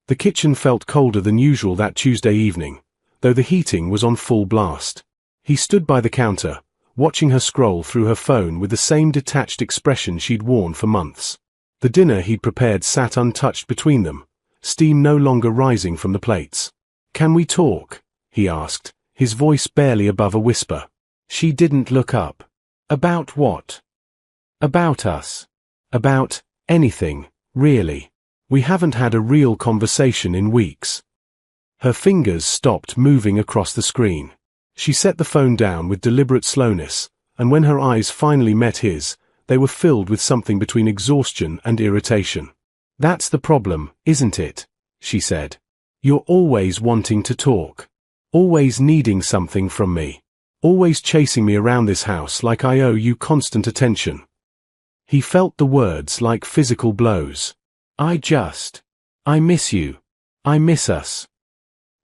The kitchen felt colder than usual that Tuesday evening, though the heating was on full blast. He stood by the counter, watching her scroll through her phone with the same detached expression she'd worn for months. The dinner he'd prepared sat untouched between them, steam no longer rising from the plates. "Can we talk?" he asked, his voice barely above a whisper. She didn't look up. "About what?" "About us. About anything, really. We haven't had a real conversation in weeks." Her fingers stopped moving across the screen. She set the phone down with deliberate slowness, and when her eyes finally met his, they were filled with something between exhaustion and irritation. "That's the problem, isn't it?" she said. "You're always wanting to talk. Always needing something from me. Always chasing me around this house like I owe you constant attention." He felt the words like physical blows. I miss you. I miss us."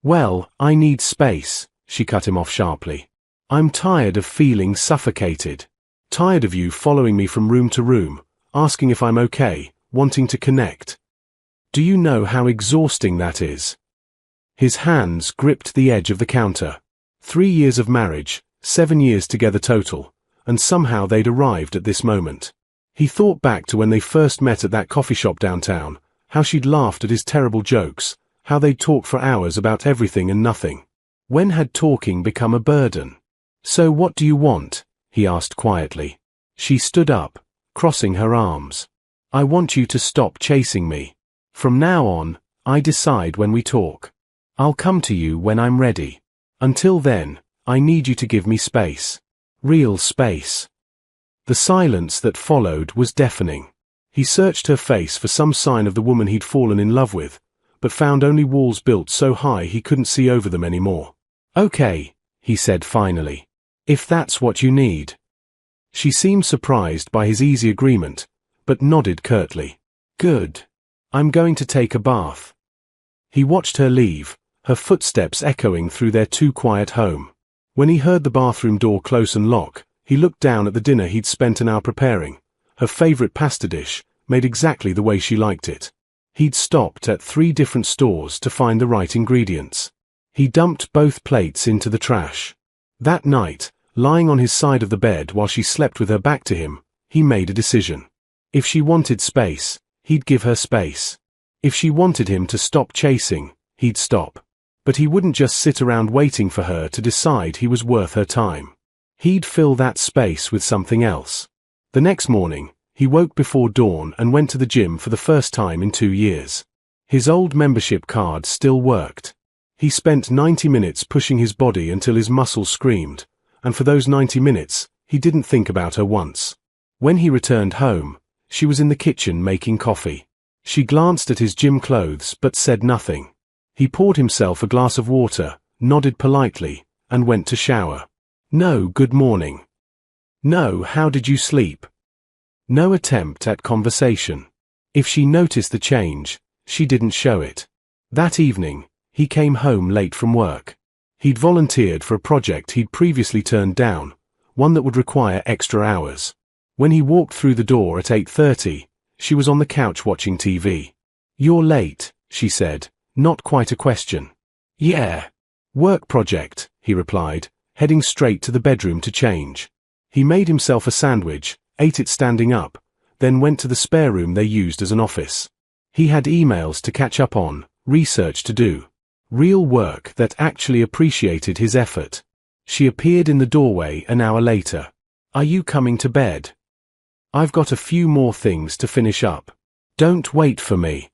"Well, I need space," she cut him off sharply. "I'm tired of feeling suffocated. Tired of you following me from room to room, asking if I'm okay, wanting to connect. Do you know how exhausting that is?" His hands gripped the edge of the counter. 3 years of marriage, 7 years together total, and somehow they'd arrived at this moment. He thought back to when they first met at that coffee shop downtown, how she'd laughed at his terrible jokes, how they'd talked for hours about everything and nothing. When had talking become a burden? "So what do you want?" he asked quietly. She stood up, crossing her arms. "I want you to stop chasing me. From now on, I decide when we talk. I'll come to you when I'm ready. Until then, I need you to give me space. Real space." The silence that followed was deafening. He searched her face for some sign of the woman he'd fallen in love with, but found only walls built so high he couldn't see over them anymore. "Okay," he said finally. "If that's what you need." She seemed surprised by his easy agreement, but nodded curtly. "Good. I'm going to take a bath." He watched her leave, her footsteps echoing through their too quiet home. When he heard the bathroom door close and lock, he looked down at the dinner he'd spent an hour preparing, her favorite pasta dish, made exactly the way she liked it. He'd stopped at 3 different stores to find the right ingredients. He dumped both plates into the trash. That night, lying on his side of the bed while she slept with her back to him, he made a decision. If she wanted space, he'd give her space. If she wanted him to stop chasing, he'd stop. But he wouldn't just sit around waiting for her to decide he was worth her time. He'd fill that space with something else. The next morning, he woke before dawn and went to the gym for the first time in 2 years. His old membership card still worked. He spent 90 minutes pushing his body until his muscles screamed, and for those 90 minutes, he didn't think about her once. When he returned home, she was in the kitchen making coffee. She glanced at his gym clothes but said nothing. He poured himself a glass of water, nodded politely, and went to shower. "No, good morning." "No, how did you sleep?" No attempt at conversation. If she noticed the change, she didn't show it. That evening, he came home late from work. He'd volunteered for a project he'd previously turned down, one that would require extra hours. When he walked through the door at 8:30, she was on the couch watching TV. "You're late," she said, not quite a question. "Yeah. Work project," he replied, heading straight to the bedroom to change. He made himself a sandwich, ate it standing up, then went to the spare room they used as an office. He had emails to catch up on, research to do. Real work that actually appreciated his effort. She appeared in the doorway an hour later. "Are you coming to bed?" "I've got a few more things to finish up." "Don't wait for me."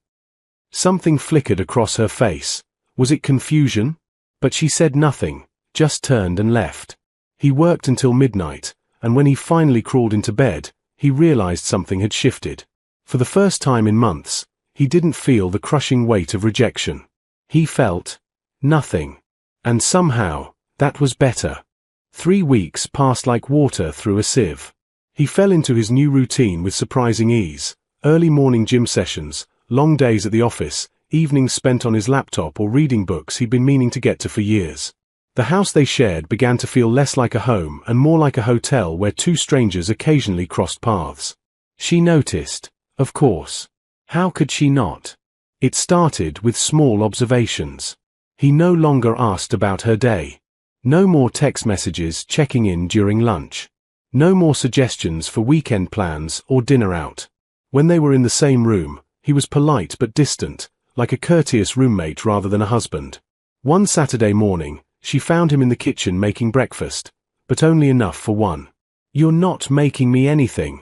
Something flickered across her face. Was it confusion? But she said nothing, just turned and left. He worked until midnight, and when he finally crawled into bed, he realized something had shifted. For the first time in months, he didn't feel the crushing weight of rejection. He felt nothing. And somehow, that was better. 3 weeks passed like water through a sieve. He fell into his new routine with surprising ease. Early morning gym sessions, long days at the office, evenings spent on his laptop or reading books he'd been meaning to get to for years. The house they shared began to feel less like a home and more like a hotel where 2 strangers occasionally crossed paths. She noticed, of course. How could she not? It started with small observations. He no longer asked about her day. No more text messages checking in during lunch. No more suggestions for weekend plans or dinner out. When they were in the same room, he was polite but distant, like a courteous roommate rather than a husband. One Saturday morning, she found him in the kitchen making breakfast, but only enough for one. "You're not making me anything."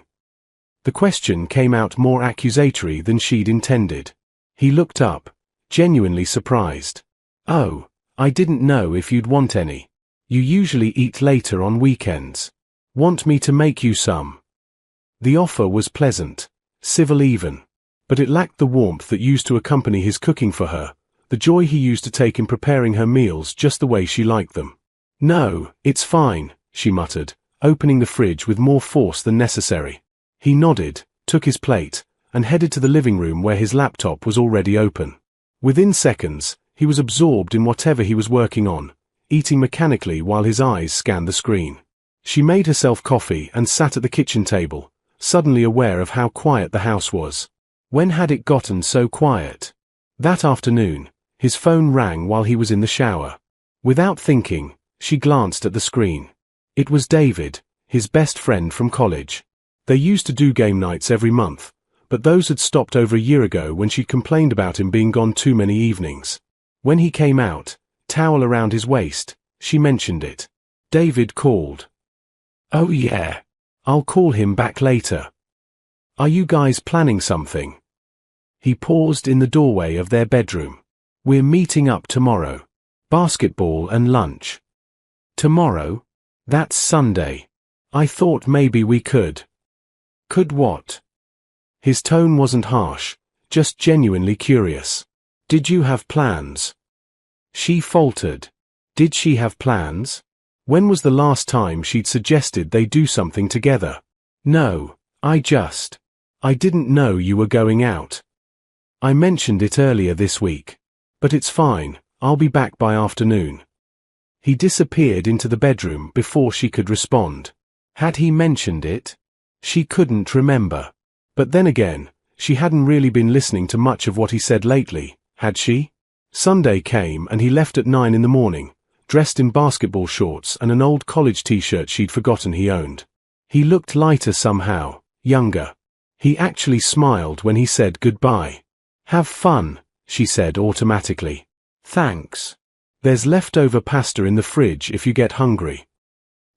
The question came out more accusatory than she'd intended. He looked up, genuinely surprised. "Oh, I didn't know if you'd want any. You usually eat later on weekends. Want me to make you some?" The offer was pleasant, civil even, but it lacked the warmth that used to accompany his cooking for her, the joy he used to take in preparing her meals just the way she liked them. "No, it's fine," she muttered, opening the fridge with more force than necessary. He nodded, took his plate, and headed to the living room where his laptop was already open. Within seconds, he was absorbed in whatever he was working on, eating mechanically while his eyes scanned the screen. She made herself coffee and sat at the kitchen table, suddenly aware of how quiet the house was. When had it gotten so quiet? That afternoon, his phone rang while he was in the shower. Without thinking, she glanced at the screen. It was David, his best friend from college. They used to do game nights every month, but those had stopped over a year ago when she complained about him being gone too many evenings. When he came out, towel around his waist, she mentioned it. David called. "Oh yeah. I'll call him back later. Are you guys planning something?" He paused in the doorway of their bedroom. "We're meeting up tomorrow. Basketball and lunch." "Tomorrow? That's Sunday. I thought maybe we could." "Could what?" His tone wasn't harsh, just genuinely curious. "Did you have plans?" She faltered. Did she have plans? When was the last time she'd suggested they do something together? "No, I didn't know you were going out. I mentioned it earlier this week. But it's fine, I'll be back by afternoon." He disappeared into the bedroom before she could respond. Had he mentioned it? She couldn't remember. But then again, she hadn't really been listening to much of what he said lately, had she? Sunday came and he left at 9 in the morning, dressed in basketball shorts and an old college t-shirt she'd forgotten he owned. He looked lighter somehow, younger. He actually smiled when he said goodbye. "Have fun," she said automatically. "Thanks. There's leftover pasta in the fridge if you get hungry."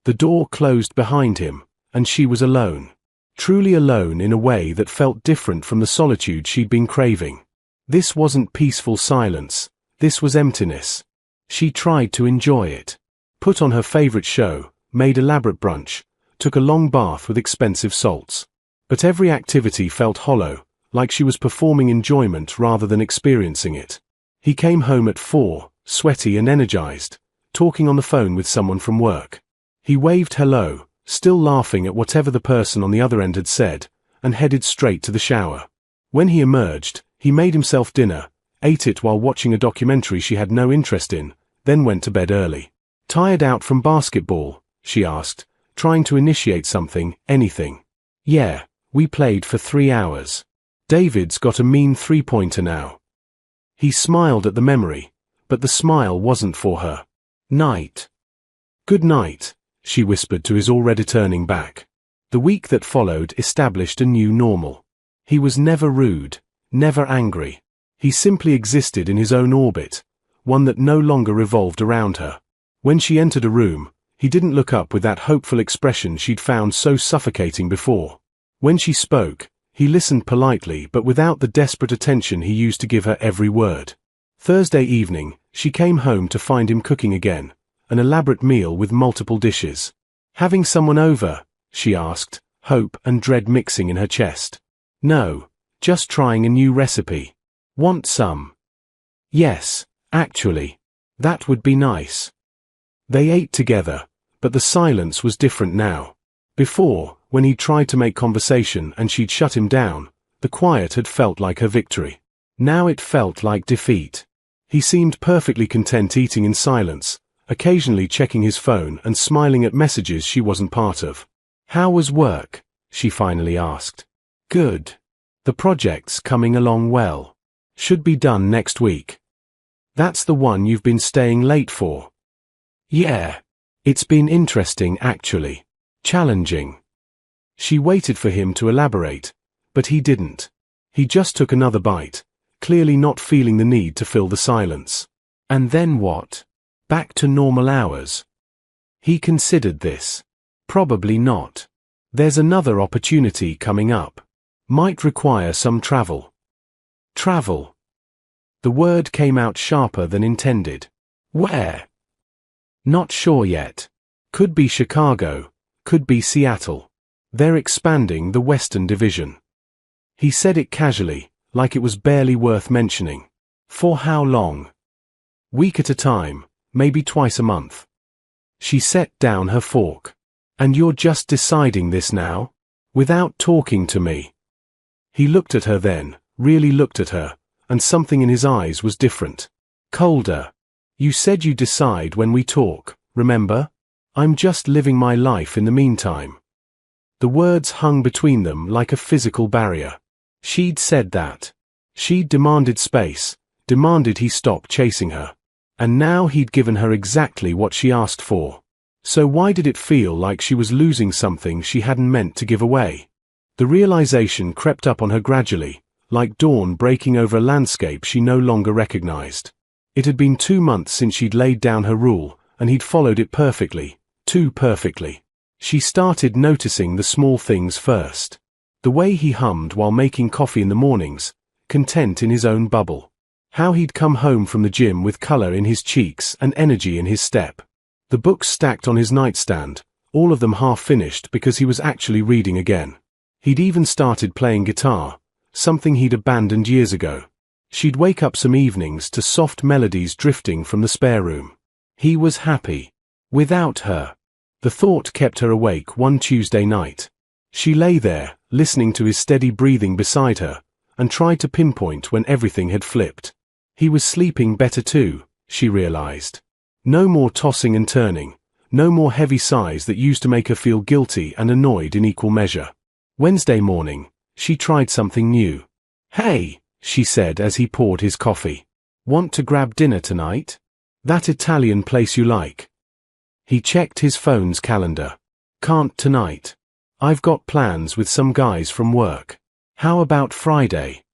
The door closed behind him, and she was alone. Truly alone in a way that felt different from the solitude she'd been craving. This wasn't peaceful silence, this was emptiness. She tried to enjoy it. Put on her favorite show, made elaborate brunch, took a long bath with expensive salts. But every activity felt hollow, like she was performing enjoyment rather than experiencing it. He came home at 4, sweaty and energized, talking on the phone with someone from work. He waved hello, still laughing at whatever the person on the other end had said, and headed straight to the shower. When he emerged, he made himself dinner, ate it while watching a documentary she had no interest in, then went to bed early. "Tired out from basketball?" she asked, trying to initiate something, anything. "Yeah, we played for 3 hours. David's got a mean three-pointer now." He smiled at the memory, but the smile wasn't for her. "Night." "Good night," she whispered to his already turning back. The week that followed established a new normal. He was never rude, never angry. He simply existed in his own orbit, one that no longer revolved around her. When she entered a room, he didn't look up with that hopeful expression she'd found so suffocating before. When she spoke, he listened politely but without the desperate attention he used to give her every word. Thursday evening, she came home to find him cooking again, an elaborate meal with multiple dishes. "Having someone over?" she asked, hope and dread mixing in her chest. "No, just trying a new recipe. Want some?" "Yes, actually. That would be nice." They ate together, but the silence was different now. Before, when he tried to make conversation and she'd shut him down, the quiet had felt like her victory. Now it felt like defeat. He seemed perfectly content eating in silence, occasionally checking his phone and smiling at messages she wasn't part of. "How was work?" she finally asked. "Good. The project's coming along well." Should be done next week. That's the one you've been staying late for. Yeah. It's been interesting actually. Challenging. She waited for him to elaborate, but he didn't. He just took another bite, clearly not feeling the need to fill the silence. And then what? Back to normal hours? He considered this. Probably not. There's another opportunity coming up. Might require some travel. Travel. The word came out sharper than intended. Where? Not sure yet. Could be Chicago, could be Seattle. They're expanding the Western Division. He said it casually, like it was barely worth mentioning. For how long? Week at a time, maybe twice a month. She set down her fork. And you're just deciding this now? Without talking to me? He looked at her then, really looked at her, and something in his eyes was different. Colder. You said you decide when we talk, remember? I'm just living my life in the meantime. The words hung between them like a physical barrier. She'd said that. She'd demanded space, demanded he stop chasing her. And now he'd given her exactly what she asked for. So why did it feel like she was losing something she hadn't meant to give away? The realization crept up on her gradually, like dawn breaking over a landscape she no longer recognized. It had been 2 months since she'd laid down her rule, and he'd followed it perfectly, too perfectly. She started noticing the small things first. The way he hummed while making coffee in the mornings, content in his own bubble. How he'd come home from the gym with color in his cheeks and energy in his step. The books stacked on his nightstand, all of them half finished because he was actually reading again. He'd even started playing guitar, something he'd abandoned years ago. She'd wake up some evenings to soft melodies drifting from the spare room. He was happy. Without her. The thought kept her awake one Tuesday night. She lay there, listening to his steady breathing beside her, and tried to pinpoint when everything had flipped. He was sleeping better too, she realized. No more tossing and turning, no more heavy sighs that used to make her feel guilty and annoyed in equal measure. Wednesday morning, she tried something new. Hey, she said as he poured his coffee. Want to grab dinner tonight? That Italian place you like? He checked his phone's calendar. Can't tonight. I've got plans with some guys from work. How about Friday?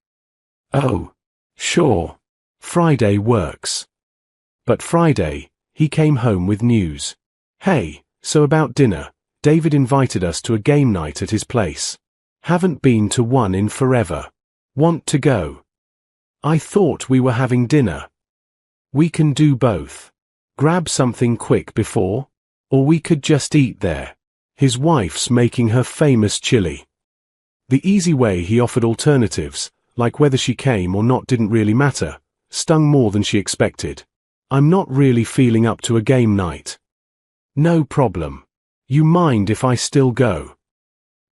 Oh, sure. Friday works. But Friday, he came home with news. Hey, so about dinner, David invited us to a game night at his place. Haven't been to one in forever. Want to go? I thought we were having dinner. We can do both. Grab something quick before, or we could just eat there. His wife's making her famous chili. The easy way he offered alternatives, like whether she came or not didn't really matter, stung more than she expected. I'm not really feeling up to a game night. No problem. You mind if I still go?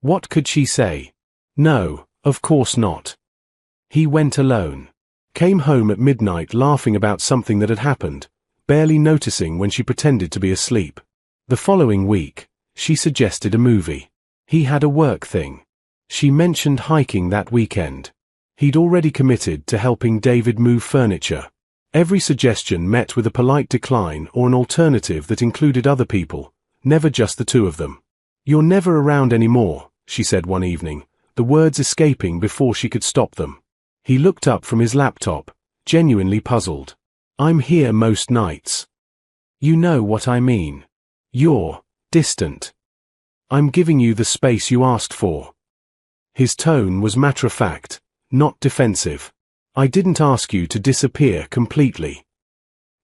What could she say? No, of course not. He went alone. Came home at midnight laughing about something that had happened, barely noticing when she pretended to be asleep. The following week, she suggested a movie. He had a work thing. She mentioned hiking that weekend. He'd already committed to helping David move furniture. Every suggestion met with a polite decline or an alternative that included other people, never just the two of them. You're never around anymore, she said one evening, the words escaping before she could stop them. He looked up from his laptop, genuinely puzzled. I'm here most nights. You know what I mean. You're distant. I'm giving you the space you asked for. His tone was matter-of-fact, not defensive. I didn't ask you to disappear completely.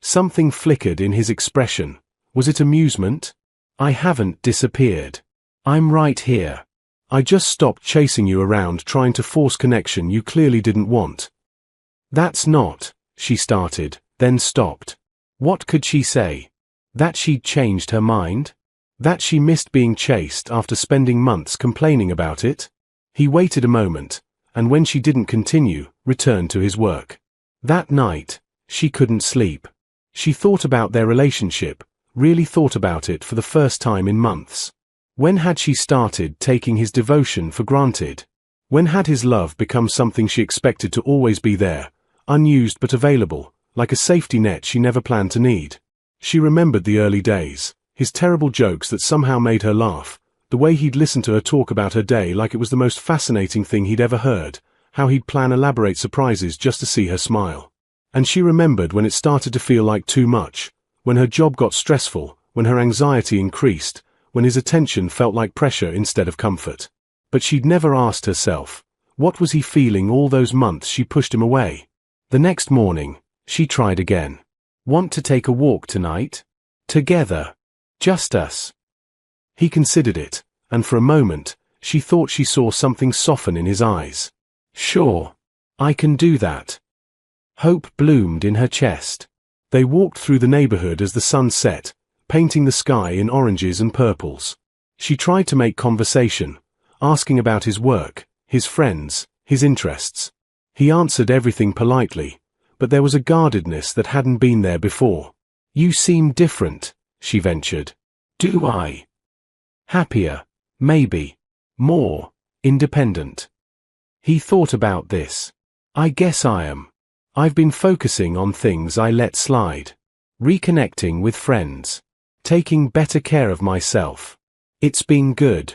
Something flickered in his expression. Was it amusement? I haven't disappeared. I'm right here. I just stopped chasing you around trying to force connection you clearly didn't want. That's not, she started, then stopped. What could she say? That she'd changed her mind? That she missed being chased after spending months complaining about it? He waited a moment, and when she didn't continue, returned to his work. That night, she couldn't sleep. She thought about their relationship, really thought about it for the first time in months. When had she started taking his devotion for granted? When had his love become something she expected to always be there, unused but available, like a safety net she never planned to need. She remembered the early days, his terrible jokes that somehow made her laugh, the way he'd listen to her talk about her day like it was the most fascinating thing he'd ever heard, how he'd plan elaborate surprises just to see her smile. And she remembered when it started to feel like too much, when her job got stressful, when her anxiety increased, when his attention felt like pressure instead of comfort. But she'd never asked herself, what was he feeling all those months she pushed him away? The next morning, she tried again. Want to take a walk tonight? Together. Just us. He considered it, and for a moment, she thought she saw something soften in his eyes. Sure. I can do that. Hope bloomed in her chest. They walked through the neighborhood as the sun set, painting the sky in oranges and purples. She tried to make conversation, asking about his work, his friends, his interests. He answered everything politely, but there was a guardedness that hadn't been there before. You seem different, she ventured. Do I? Happier, maybe. More independent. He thought about this. I guess I am. I've been focusing on things I let slide. Reconnecting with friends. Taking better care of myself. It's been good.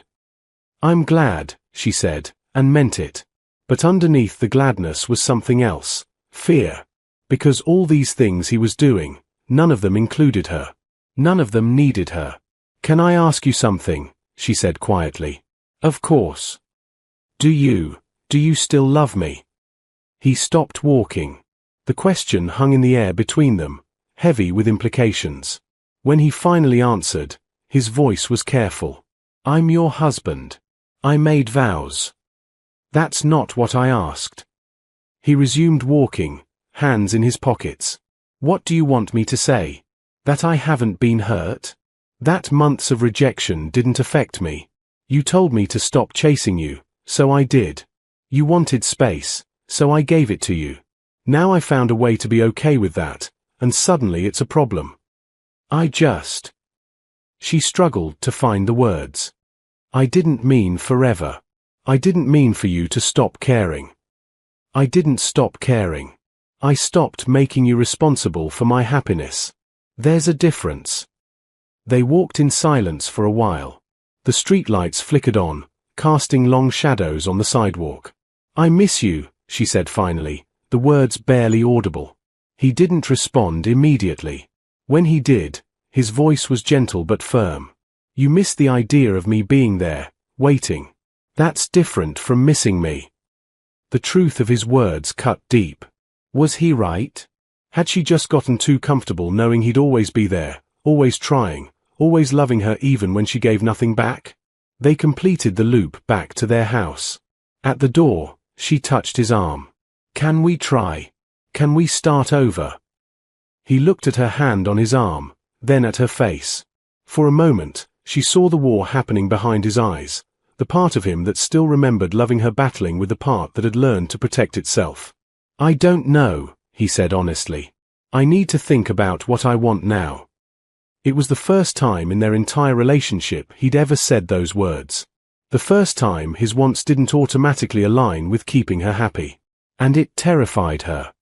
I'm glad, she said, and meant it. But underneath the gladness was something else. Fear. Because all these things he was doing, none of them included her. None of them needed her. Can I ask you something? She said quietly. Of course. Do you still love me? He stopped walking. The question hung in the air between them, heavy with implications. When he finally answered, his voice was careful. I'm your husband. I made vows. That's not what I asked. He resumed walking, hands in his pockets. What do you want me to say? That I haven't been hurt? That months of rejection didn't affect me. You told me to stop chasing you, so I did. You wanted space, so I gave it to you. Now I found a way to be okay with that, and suddenly it's a problem. She struggled to find the words. I didn't mean forever. I didn't mean for you to stop caring. I didn't stop caring. I stopped making you responsible for my happiness. There's a difference. They walked in silence for a while. The streetlights flickered on, casting long shadows on the sidewalk. I miss you, she said finally, the words barely audible. He didn't respond immediately. When he did, his voice was gentle but firm. You miss the idea of me being there, waiting. That's different from missing me. The truth of his words cut deep. Was he right? Had she just gotten too comfortable knowing he'd always be there, always trying, always loving her even when she gave nothing back? They completed the loop back to their house. At the door, she touched his arm. Can we try? Can we start over? He looked at her hand on his arm, then at her face. For a moment, she saw the war happening behind his eyes, the part of him that still remembered loving her battling with the part that had learned to protect itself. I don't know, he said honestly. I need to think about what I want now. It was the first time in their entire relationship he'd ever said those words. The first time his wants didn't automatically align with keeping her happy. And it terrified her.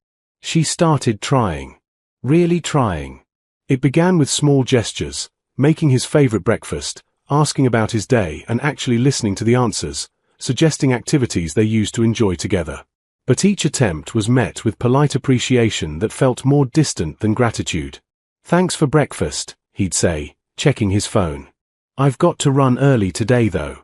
She started trying. Really trying. It began with small gestures, making his favorite breakfast, asking about his day and actually listening to the answers, suggesting activities they used to enjoy together. But each attempt was met with polite appreciation that felt more distant than gratitude. Thanks for breakfast, he'd say, checking his phone. I've got to run early today though.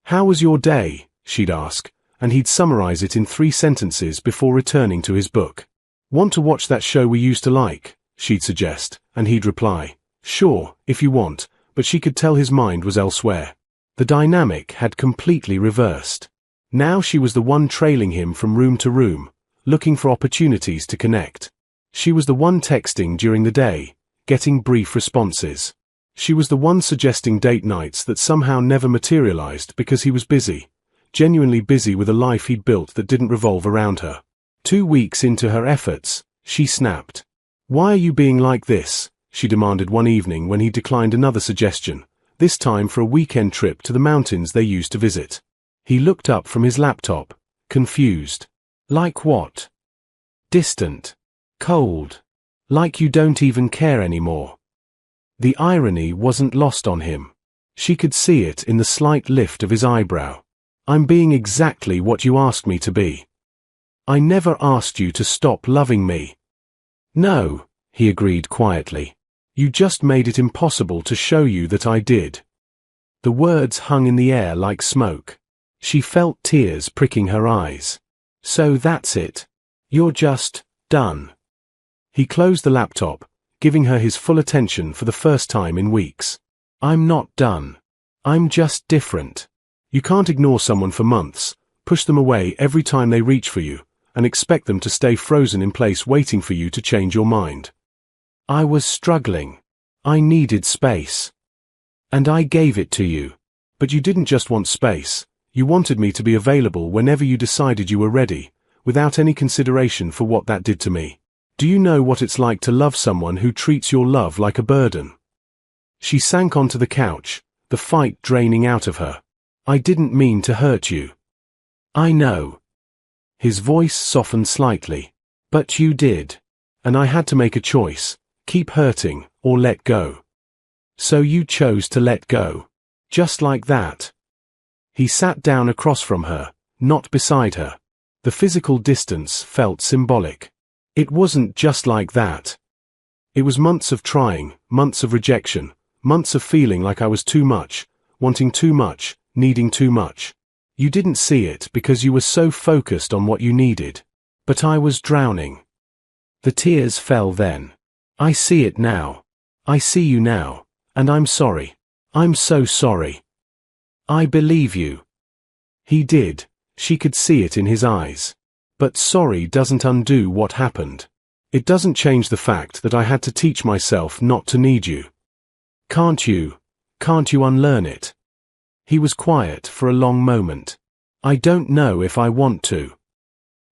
How was your day? She'd ask, and he'd summarize it in 3 sentences before returning to his book. Want to watch that show we used to like? She'd suggest, and he'd reply, sure, if you want, but she could tell his mind was elsewhere. The dynamic had completely reversed. Now she was the one trailing him from room to room, looking for opportunities to connect. She was the one texting during the day, getting brief responses. She was the one suggesting date nights that somehow never materialized because he was busy, genuinely busy with a life he'd built that didn't revolve around her. 2 weeks into her efforts, she snapped. Why are you being like this? She demanded one evening when he declined another suggestion, this time for a weekend trip to the mountains they used to visit. He looked up from his laptop, confused. Like what? Distant. Cold. Like you don't even care anymore. The irony wasn't lost on him. She could see it in the slight lift of his eyebrow. I'm being exactly what you asked me to be. I never asked you to stop loving me. No, he agreed quietly. You just made it impossible to show you that I did. The words hung in the air like smoke. She felt tears pricking her eyes. So that's it. You're just done. He closed the laptop, giving her his full attention for the first time in weeks. I'm not done. I'm just different. You can't ignore someone for months, push them away every time they reach for you, and expect them to stay frozen in place waiting for you to change your mind. I was struggling. I needed space. And I gave it to you. But you didn't just want space. You wanted me to be available whenever you decided you were ready, without any consideration for what that did to me. Do you know what it's like to love someone who treats your love like a burden? She sank onto the couch, the fight draining out of her. I didn't mean to hurt you. I know. His voice softened slightly. But you did. And I had to make a choice. Keep hurting, or let go. So you chose to let go. Just like that. He sat down across from her, not beside her. The physical distance felt symbolic. It wasn't just like that. It was months of trying, months of rejection, months of feeling like I was too much, wanting too much, needing too much. You didn't see it because you were so focused on what you needed. But I was drowning. The tears fell then. I see it now. I see you now. And I'm sorry. I'm so sorry. I believe you. He did. She could see it in his eyes. But sorry doesn't undo what happened. It doesn't change the fact that I had to teach myself not to need you. Can't you unlearn it? He was quiet for a long moment. I don't know if I want to.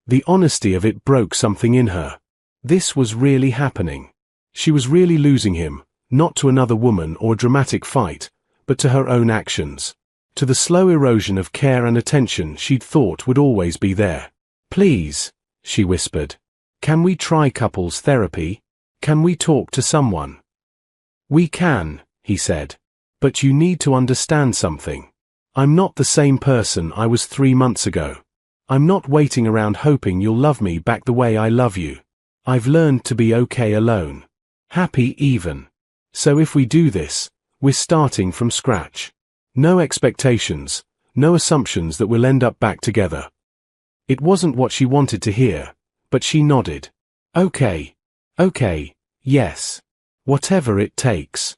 The honesty of it broke something in her. This was really happening. She was really losing him, not to another woman or a dramatic fight, but to her own actions. To the slow erosion of care and attention she'd thought would always be there. Please, she whispered. Can we try couples therapy? Can we talk to someone? We can, he said. But you need to understand something. I'm not the same person I was 3 months ago. I'm not waiting around hoping you'll love me back the way I love you. I've learned to be okay alone. Happy even. So if we do this, we're starting from scratch. No expectations, no assumptions that we'll end up back together. It wasn't what she wanted to hear, but she nodded. Okay, yes. Whatever it takes.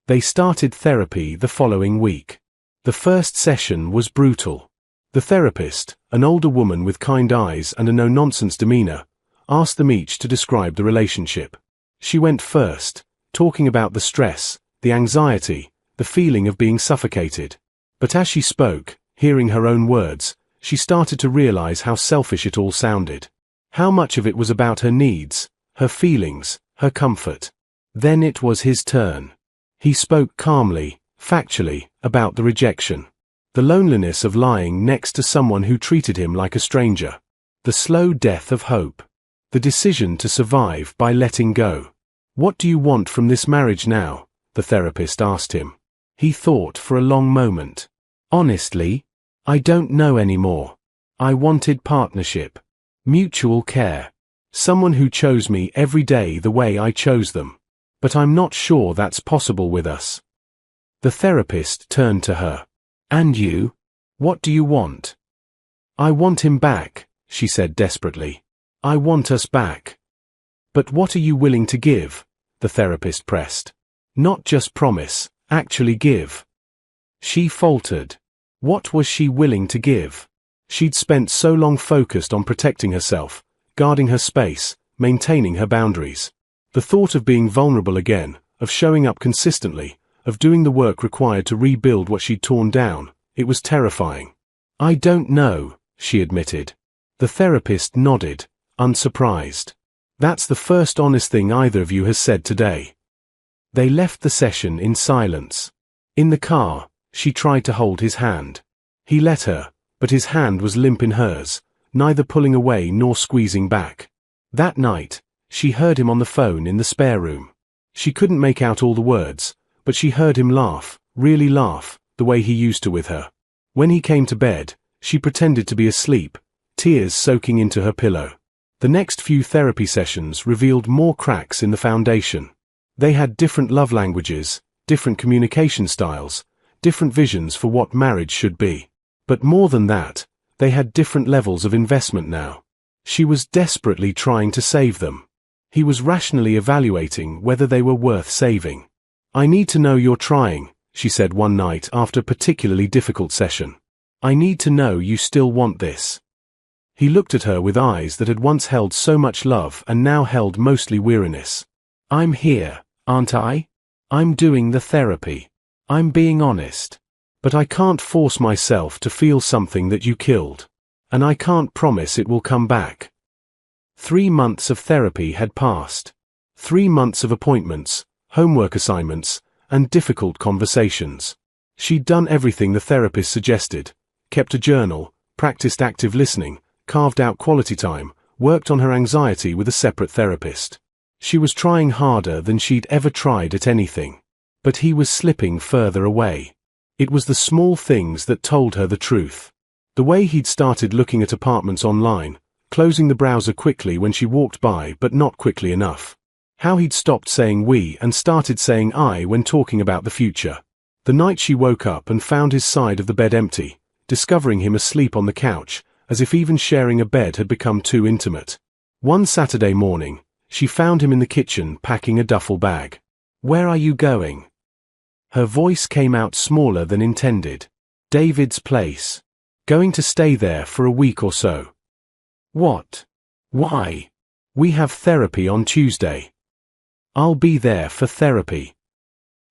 They started therapy the following week. The first session was brutal. The therapist, an older woman with kind eyes and a no-nonsense demeanor, asked them each to describe the relationship. She went first, talking about the stress, the anxiety, the feeling of being suffocated. But as she spoke, hearing her own words, she started to realize how selfish it all sounded. How much of it was about her needs, her feelings, her comfort. Then it was his turn. He spoke calmly, factually, about the rejection. The loneliness of lying next to someone who treated him like a stranger. The slow death of hope. The decision to survive by letting go. What do you want from this marriage now? The therapist asked him. He thought for a long moment. Honestly, I don't know anymore. I wanted partnership. Mutual care. Someone who chose me every day the way I chose them. But I'm not sure that's possible with us. The therapist turned to her. And you? What do you want? I want him back, she said desperately. I want us back. But what are you willing to give? The therapist pressed. Not just promise, actually give. She faltered. What was she willing to give? She'd spent so long focused on protecting herself, guarding her space, maintaining her boundaries. The thought of being vulnerable again, of showing up consistently, of doing the work required to rebuild what she'd torn down, it was terrifying. I don't know, she admitted. The therapist nodded, unsurprised. That's the first honest thing either of you has said today. They left the session in silence. In the car, she tried to hold his hand. He let her, but his hand was limp in hers, neither pulling away nor squeezing back. That night, she heard him on the phone in the spare room. She couldn't make out all the words, but she heard him laugh, really laugh, the way he used to with her. When he came to bed, she pretended to be asleep, tears soaking into her pillow. The next few therapy sessions revealed more cracks in the foundation. They had different love languages, different communication styles, different visions for what marriage should be. But more than that, they had different levels of investment now. She was desperately trying to save them. He was rationally evaluating whether they were worth saving. "I need to know you're trying," she said one night after a particularly difficult session. "I need to know you still want this." He looked at her with eyes that had once held so much love and now held mostly weariness. "I'm here, aren't I? I'm doing the therapy. I'm being honest. But I can't force myself to feel something that you killed. And I can't promise it will come back." 3 months of therapy had passed. 3 months of appointments, homework assignments, and difficult conversations. She'd done everything the therapist suggested, kept a journal, practiced active listening, carved out quality time, worked on her anxiety with a separate therapist. She was trying harder than she'd ever tried at anything. But he was slipping further away. It was the small things that told her the truth. The way he'd started looking at apartments online, closing the browser quickly when she walked by but not quickly enough. How he'd stopped saying we and started saying I when talking about the future. The night she woke up and found his side of the bed empty, discovering him asleep on the couch, as if even sharing a bed had become too intimate. One Saturday morning, she found him in the kitchen packing a duffel bag. "Where are you going?" Her voice came out smaller than intended. "David's place. Going to stay there for a week or so." "What? Why?" "We have therapy on Tuesday." "I'll be there for therapy."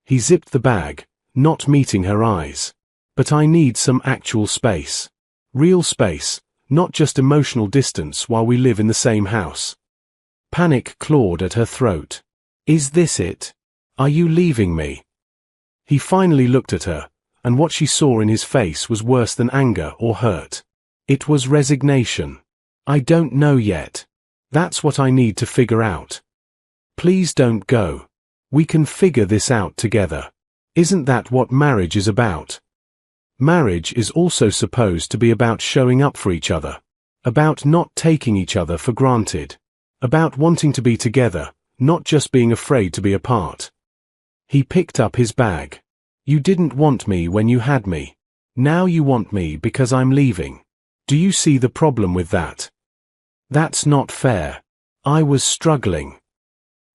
He zipped the bag, not meeting her eyes. "But I need some actual space. Real space, not just emotional distance while we live in the same house." Panic clawed at her throat. "Is this it? Are you leaving me?" He finally looked at her, and what she saw in his face was worse than anger or hurt. It was resignation. "I don't know yet. That's what I need to figure out. Please don't go. We can figure this out together. Isn't that what marriage is about?" Marriage is also supposed to be about showing up for each other, about not taking each other for granted, about wanting to be together, not just being afraid to be apart. He picked up his bag. "You didn't want me when you had me. Now you want me because I'm leaving. Do you see the problem with that? That's not fair. I was struggling.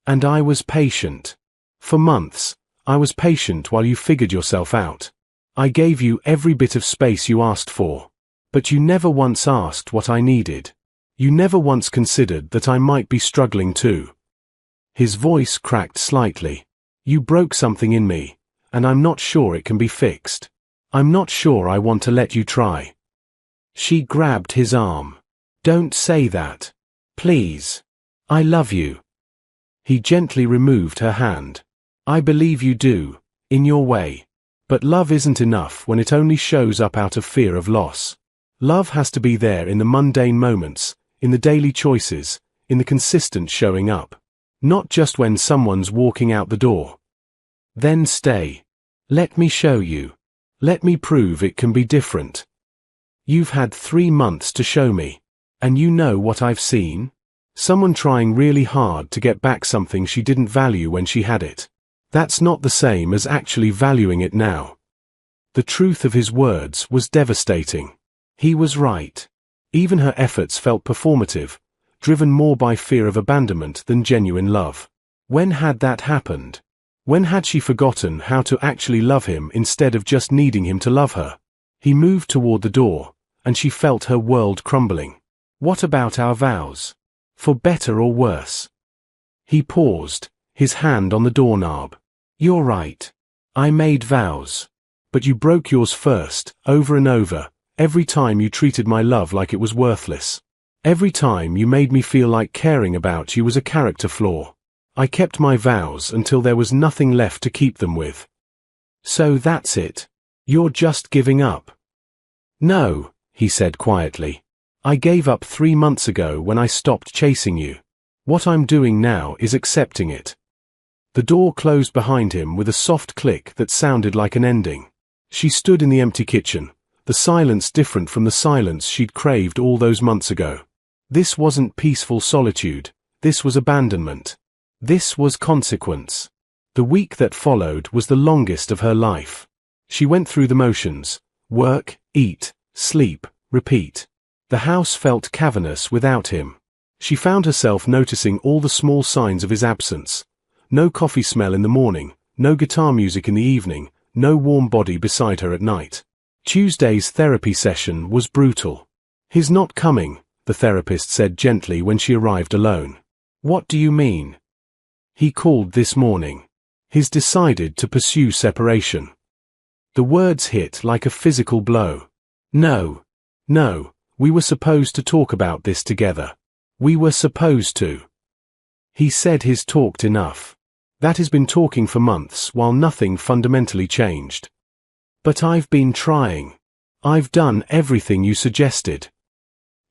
And I was patient. For months, I was patient while you figured yourself out. I gave you every bit of space you asked for. But you never once asked what I needed. You never once considered that I might be struggling too." His voice cracked slightly. "You broke something in me, and I'm not sure it can be fixed. I'm not sure I want to let you try." She grabbed his arm. "Don't say that. Please. I love you." He gently removed her hand. "I believe you do, in your way. But love isn't enough when it only shows up out of fear of loss. Love has to be there in the mundane moments, in the daily choices, in the consistent showing up. Not just when someone's walking out the door. Then stay. Let me show you. Let me prove it can be different. You've had 3 months to show me. And you know what I've seen? Someone trying really hard to get back something she didn't value when she had it. That's not the same as actually valuing it now." The truth of his words was devastating. He was right. Even her efforts felt performative, driven more by fear of abandonment than genuine love. When had that happened? When had she forgotten how to actually love him instead of just needing him to love her? He moved toward the door, and she felt her world crumbling. "What about our vows? For better or worse?" He paused, his hand on the doorknob. "You're right. I made vows. But you broke yours first, over and over, every time you treated my love like it was worthless. Every time you made me feel like caring about you was a character flaw. I kept my vows until there was nothing left to keep them with." "So that's it. You're just giving up." "No," he said quietly. "I gave up 3 months ago when I stopped chasing you. What I'm doing now is accepting it. The door closed behind him with a soft click that sounded like an ending. She stood in the empty kitchen, the silence different from the silence she'd craved all those months ago. This wasn't peaceful solitude. This was abandonment. This was consequence. The week that followed was the longest of her life. She went through the motions: work, eat, sleep, repeat. The house felt cavernous without him. She found herself noticing all the small signs of his absence. No coffee smell in the morning, no guitar music in the evening, no warm body beside her at night. Tuesday's therapy session was brutal. "He's not coming," the therapist said gently when she arrived alone. "What do you mean?" "He called this morning. He's decided to pursue separation." The words hit like a physical blow. No, we were supposed to talk about this together. We were supposed to. He said he's talked enough. That he's been talking for months while nothing fundamentally changed. "But I've been trying. I've done everything you suggested."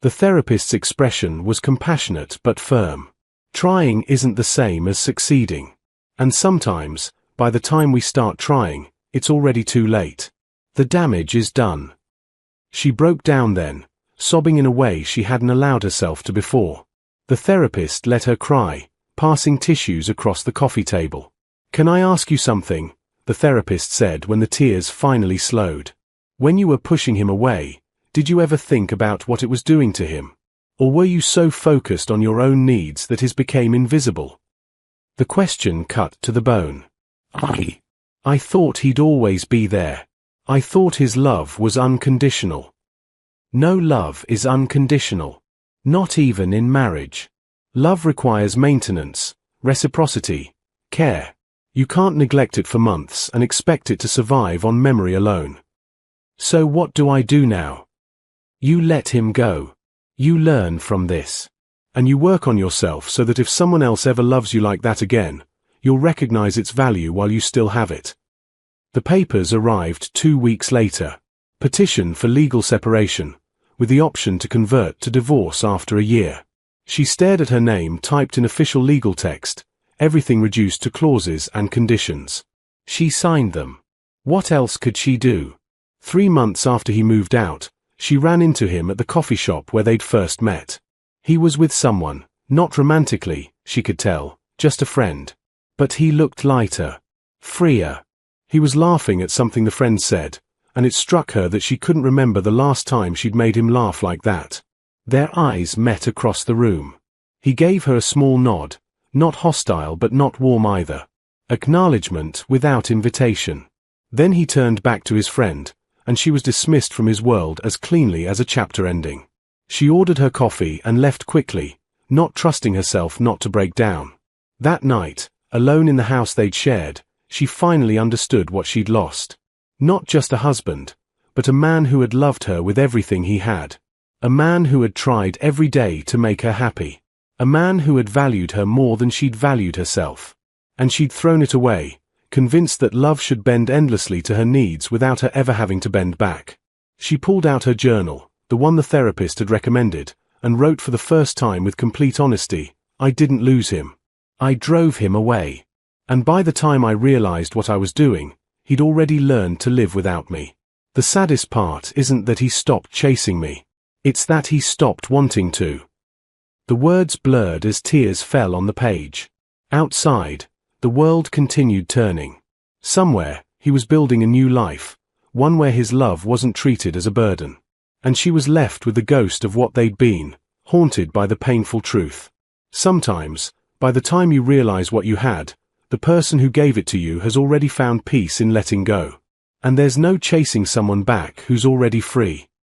The therapist's expression was compassionate but firm. Trying isn't the same as succeeding. And sometimes, by the time we start trying, it's already too late. The damage is done. She broke down then, sobbing in a way she hadn't allowed herself to before. The therapist let her cry, passing tissues across the coffee table. "Can I ask you something?" the therapist said when the tears finally slowed. "When you were pushing him away, did you ever think about what it was doing to him? Or were you so focused on your own needs that his became invisible?" The question cut to the bone. I thought he'd always be there. I thought his love was unconditional." No love is unconditional. Not even in marriage. Love requires maintenance, reciprocity, care. You can't neglect it for months and expect it to survive on memory alone. "So what do I do now?" You let him go. You learn from this. And you work on yourself so that if someone else ever loves you like that again, you'll recognize its value while you still have it. The papers arrived 2 weeks later. Petition for legal separation, with the option to convert to divorce after a year. She stared at her name typed in official legal text, everything reduced to clauses and conditions. She signed them. What else could she do? 3 months after he moved out, she ran into him at the coffee shop where they'd first met. He was with someone, not romantically, she could tell, just a friend. But he looked lighter, freer. He was laughing at something the friend said, and it struck her that she couldn't remember the last time she'd made him laugh like that. Their eyes met across the room. He gave her a small nod, not hostile but not warm either. Acknowledgement without invitation. Then he turned back to his friend, and she was dismissed from his world as cleanly as a chapter ending. She ordered her coffee and left quickly, not trusting herself not to break down. That night, alone in the house they'd shared, she finally understood what she'd lost. Not just a husband, but a man who had loved her with everything he had. A man who had tried every day to make her happy. A man who had valued her more than she'd valued herself. And she'd thrown it away, convinced that love should bend endlessly to her needs without her ever having to bend back. She pulled out her journal, the one the therapist had recommended, and wrote for the first time with complete honesty, "I didn't lose him. I drove him away. And by the time I realized what I was doing, he'd already learned to live without me. The saddest part isn't that he stopped chasing me. It's that he stopped wanting to." The words blurred as tears fell on the page. Outside, the world continued turning. Somewhere, he was building a new life, one where his love wasn't treated as a burden. And she was left with the ghost of what they'd been, haunted by the painful truth. Sometimes, by the time you realize what you had, the person who gave it to you has already found peace in letting go. And there's no chasing someone back who's already free.